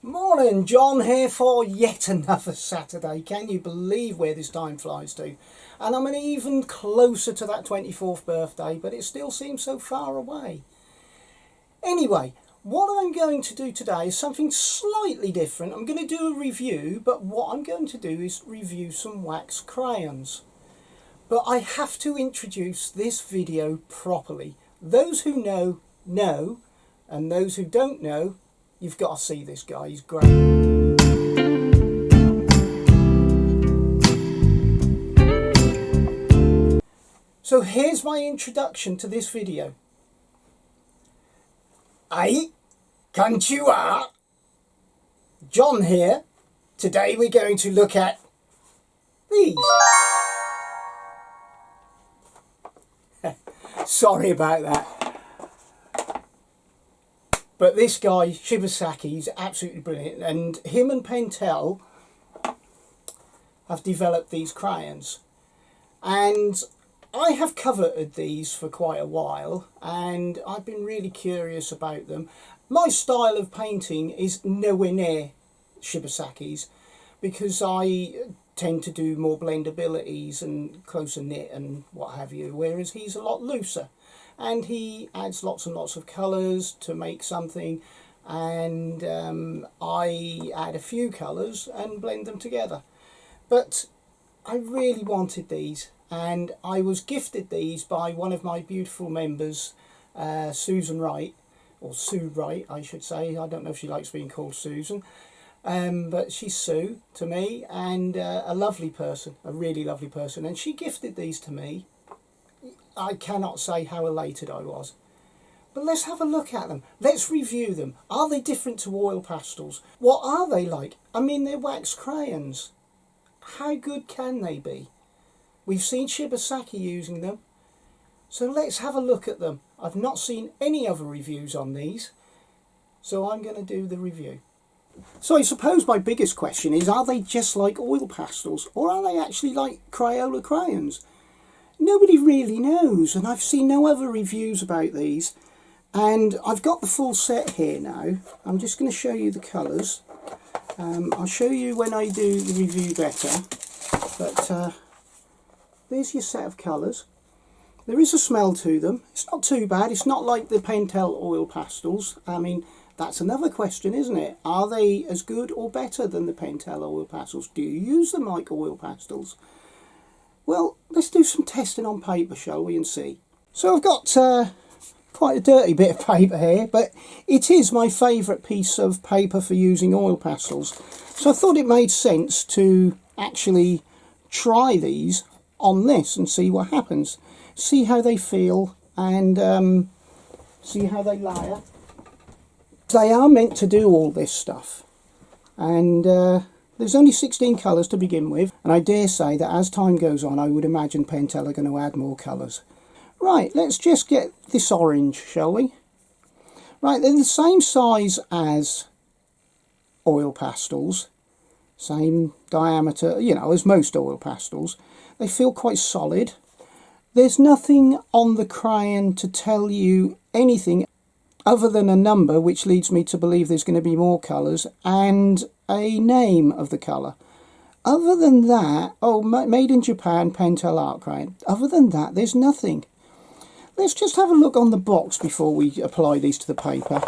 Morning, John here for yet another Saturday. Can you believe where this time flies to? And I'm even closer to that 24th birthday, but it still seems so far away. Anyway, what I'm going to do today is something slightly different. I'm going to do a review, but what I'm going to do is review some wax crayons. But I have to introduce this video properly. Those who know, know, and those who don't know, you've got to see this guy, he's great. So here's my introduction to this video. Ai, konnichiwa. John here. Today we're going to look at these. Sorry about that. But this guy, Shibasaki, is absolutely brilliant. And him and Pentel have developed these crayons. And I have coveted these for quite a while. And I've been really curious about them. My style of painting is nowhere near Shibasaki's, because I tend to do more blendabilities and closer knit and what have you. Whereas he's a lot looser. And he adds lots and lots of colours to make something, and I add a few colours and blend them together. But I really wanted these, and I was gifted these by one of my beautiful members, Susan Wright, or Sue Wright I should say. I don't know if she likes being called Susan, but she's Sue to me, and a lovely person, a really lovely person, and she gifted these to me. I cannot say how elated I was. But let's have a look at them. Let's review them. Are they different to oil pastels? What are they like? I mean, they're wax crayons. How good can they be? We've seen Shibasaki using them. So let's have a look at them. I've not seen any other reviews on these, so I'm going to do the review. So I suppose my biggest question is, are they just like oil pastels, or are they actually like Crayola crayons? Nobody really knows, and I've seen no other reviews about these. And I've got the full set here now. I'm just going to show you the colours. I'll show you when I do the review better. But there's your set of colours. There is a smell to them. It's not too bad. It's not like the Pentel oil pastels. I mean, that's another question, isn't it? Are they as good or better than the Pentel oil pastels? Do you use them like oil pastels? Well, let's do some testing on paper, shall we, and see. So I've got quite a dirty bit of paper here, but it is my favourite piece of paper for using oil pastels. So I thought it made sense to actually try these on this and see what happens. See how they feel and see how they layer. They are meant to do all this stuff. And there's only 16 colours to begin with, and I dare say that as time goes on I would imagine Pentel are going to add more colours. Right, let's just get this orange, shall we? Right, they're the same size as oil pastels, same diameter, you know, as most oil pastels. They feel quite solid. There's nothing on the crayon to tell you anything other than a number, which leads me to believe there's going to be more colours, and a name of the colour. Other than that, oh, made in Japan, Pentel art crayon. Other than that, there's nothing. Let's just have a look on the box before we apply these to the paper.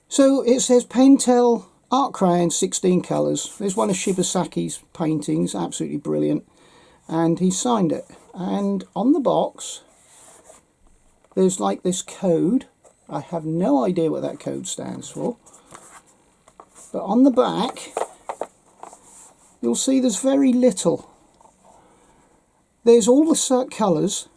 So it says Pentel art crayon, 16 colours. There's one of Shibasaki's paintings, absolutely brilliant, and he signed it. And on the box there's like this code. I have no idea what that code stands for. But on the back, you'll see there's very little. There's all the colours,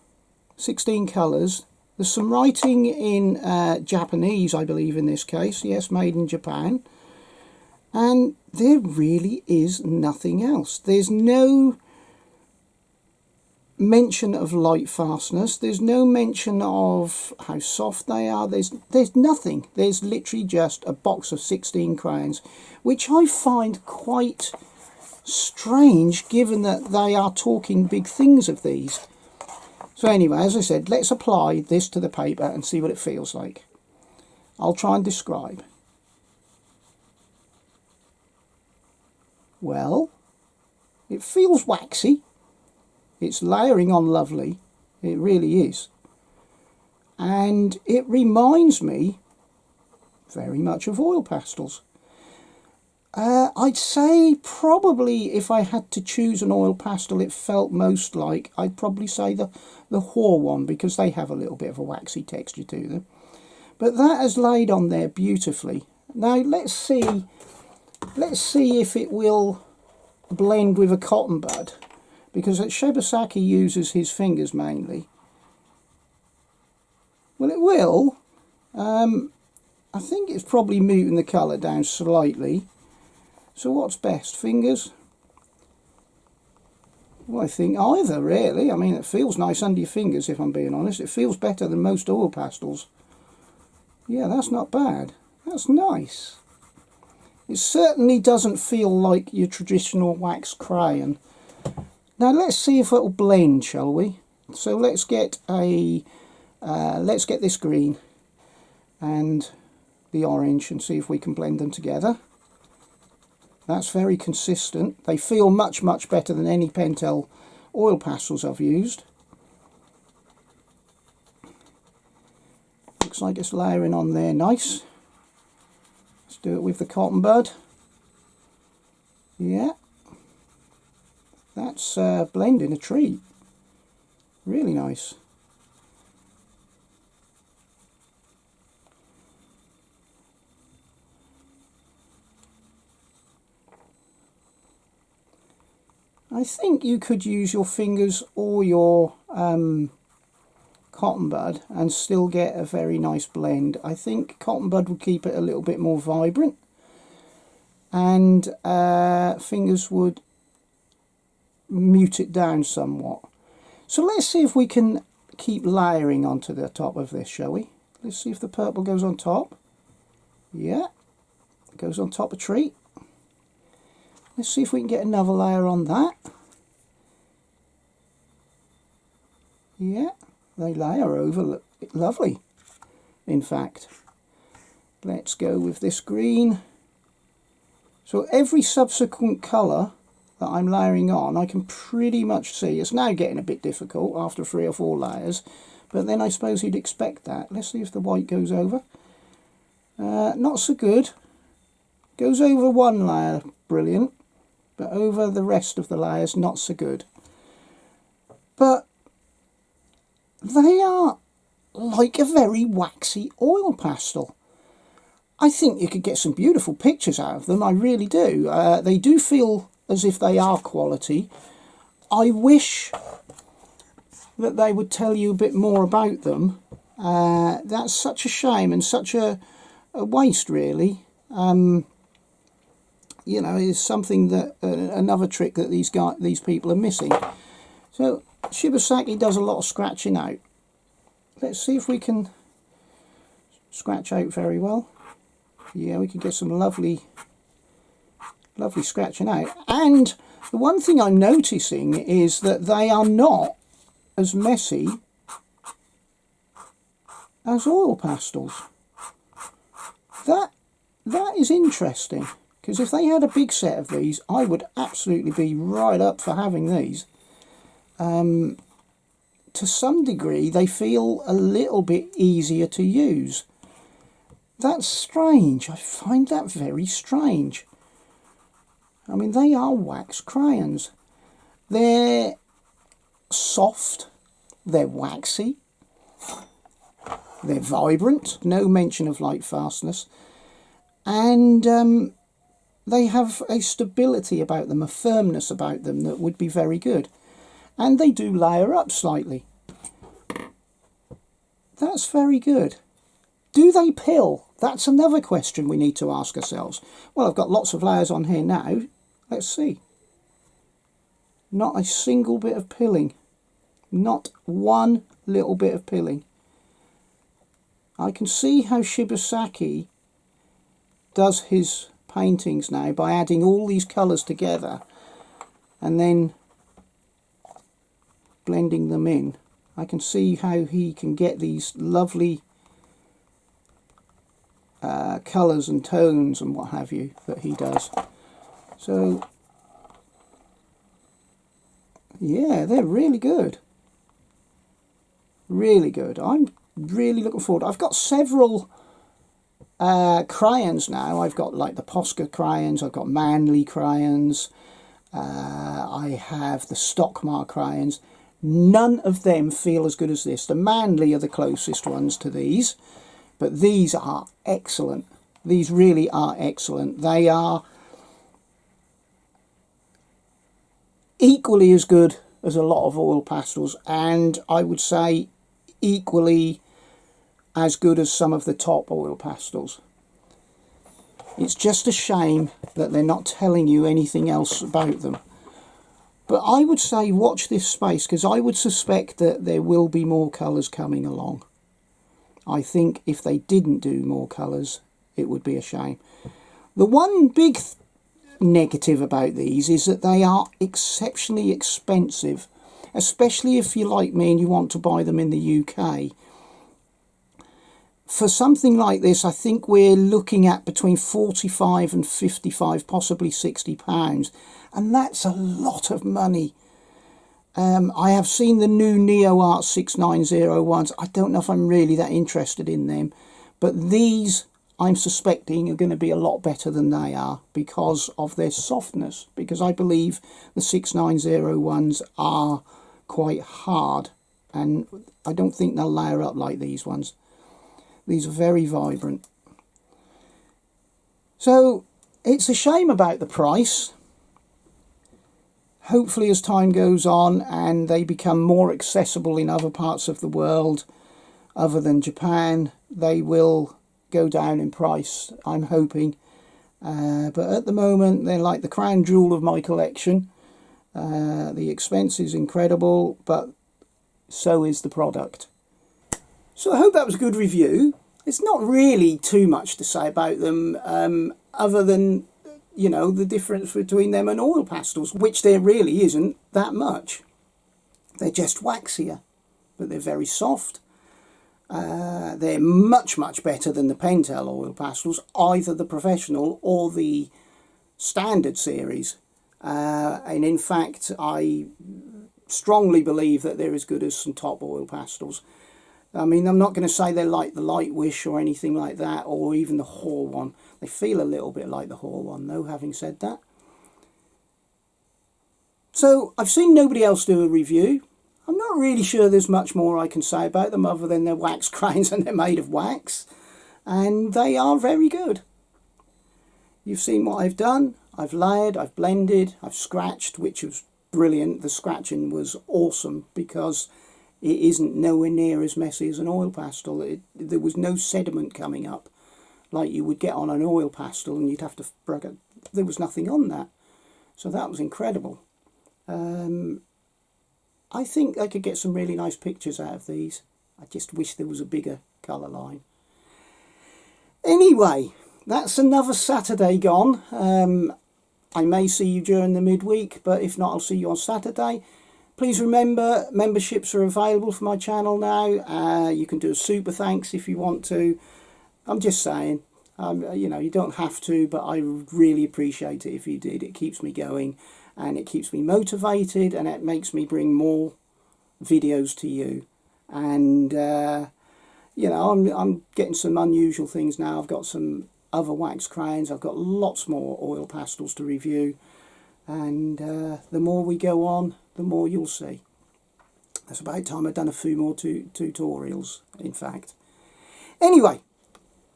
16 colours. There's some writing in Japanese, I believe, in this case. Yes, made in Japan. And there really is nothing else. There's no mention of light fastness. There's no mention of how soft they are. There's nothing. There's literally just a box of 16 crayons, which I find quite strange given that they are talking big things of these. So anyway, as I said, let's apply this to the paper and see what it feels like. I'll try and describe. Well, it feels waxy. It's layering on lovely. It really is. And it reminds me very much of oil pastels. I'd say probably if I had to choose an oil pastel it felt most like, I'd probably say the Hoare one, because they have a little bit of a waxy texture to them. But that has laid on there beautifully. Now let's see if it will blend with a cotton bud, because Shibasaki uses his fingers mainly. Well, it will. I think it's probably muting the colour down slightly. So what's best, fingers? Well, I think either, really. I mean, it feels nice under your fingers, if I'm being honest. It feels better than most oil pastels. Yeah, that's not bad. That's nice. It certainly doesn't feel like your traditional wax crayon. Now let's see if it'll blend, shall we? So let's get this green and the orange and see if we can blend them together. That's very consistent. They feel much, much better than any Pentel oil pastels I've used. Looks like it's layering on there nice. Let's do it with the cotton bud. Yeah. That's blending a treat. Really nice. I think you could use your fingers or your cotton bud and still get a very nice blend. I think cotton bud would keep it a little bit more vibrant, and fingers would mute it down somewhat. So let's see if we can keep layering onto the top of this, shall we? Let's see if the purple goes on top. Yeah, it goes on top a treat. Let's see if we can get another layer on that. Yeah, they layer over lovely, in fact. Let's go with this green. So every subsequent colour that I'm layering on, I can pretty much see. It's now getting a bit difficult after 3 or 4 layers, but then I suppose you'd expect that. Let's see if the white goes over. Not so good. Goes over one layer, brilliant. But over the rest of the layers, not so good. But they are like a very waxy oil pastel. I think you could get some beautiful pictures out of them, I really do. They do feel as if they are quality. I wish that they would tell you a bit more about them. That's such a shame and such a waste, really. You know, is something that another trick that these people are missing. So Shibasaki does a lot of scratching out. Let's see if we can scratch out very well. Yeah, we can get some lovely scratching out. And the one thing I'm noticing is that they are not as messy as oil pastels. That is interesting. Because if they had a big set of these, I would absolutely be right up for having these. To some degree, they feel a little bit easier to use. That's strange. I find that very strange. I mean, they are wax crayons. They're soft, they're waxy, they're vibrant, no mention of light fastness, and they have a stability about them, a firmness about them that would be very good. And they do layer up slightly. That's very good. Do they pill? That's another question we need to ask ourselves. Well, I've got lots of layers on here now. Let's see. Not a single bit of pilling. Not one little bit of pilling. I can see how Shibasaki does his paintings now by adding all these colours together and then blending them in. I can see how he can get these lovely colours and tones and what have you that he does. So yeah, they're really good. Really good. I'm really looking forward. I've got several crayons now. I've got like the Posca crayons, I've got Manly crayons, I have the Stockmar crayons. None of them feel as good as this. The Manly are the closest ones to these, but these are excellent. These really are excellent. They are equally as good as a lot of oil pastels, and I would say equally as good as some of the top oil pastels. It's just a shame that they're not telling you anything else about them. But I would say watch this space, because I would suspect that there will be more colours coming along. I think if they didn't do more colours, it would be a shame. The one big negative about these is that they are exceptionally expensive, especially if you're like me and you want to buy them in the UK. For something like this, I think we're looking at between 45 and 55, possibly £60, and that's a lot of money. I have seen the new Neo Art 6901s. I don't know if I'm really that interested in them, but these I'm suspecting are going to be a lot better than they are because of their softness, because I believe the 6901s are quite hard, and I don't think they'll layer up like these ones. These are very vibrant. So it's a shame about the price. Hopefully as time goes on and they become more accessible in other parts of the world other than Japan, they will go down in price, I'm hoping. But at the moment they're like the crown jewel of my collection. The expense is incredible, but so is the product. So I hope that was a good review. It's not really too much to say about them, other than, you know, the difference between them and oil pastels, which there really isn't that much. They're just waxier, but they're very soft. They're much, much better than the Pentel oil pastels, either the professional or the standard series. And in fact, I strongly believe that they're as good as some top oil pastels. I mean, I'm not going to say they're like the Light Wish or anything like that, or even the Hoare one. They feel a little bit like the Hoare one, though, having said that. So, I've seen nobody else do a review. I'm not really sure there's much more I can say about them other than they're wax crayons and they're made of wax. And they are very good. You've seen what I've done. I've layered, I've blended, I've scratched, which was brilliant. The scratching was awesome because it isn't nowhere near as messy as an oil pastel. There was no sediment coming up like you would get on an oil pastel, and you'd have to brug it. There was nothing on that. So that was incredible. I think I could get some really nice pictures out of these. I just wish there was a bigger colour line. Anyway, that's another Saturday gone. I may see you during the midweek, but if not, I'll see you on Saturday. Please remember, memberships are available for my channel now. You can do a super thanks if you want to. I'm just saying, you know, you don't have to, but I really appreciate it if you did. It keeps me going, and it keeps me motivated, and it makes me bring more videos to you. And, you know, I'm getting some unusual things now. I've got some other wax crayons. I've got lots more oil pastels to review. And the more we go on, the more you'll see. It's about time I've done a few more tutorials, in fact. Anyway,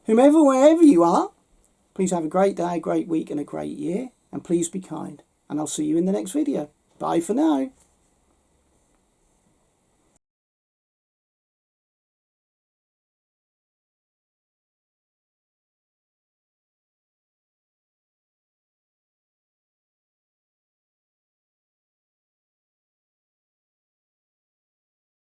wherever you are, please have a great day, a great week and a great year. And please be kind. And I'll see you in the next video. Bye for now.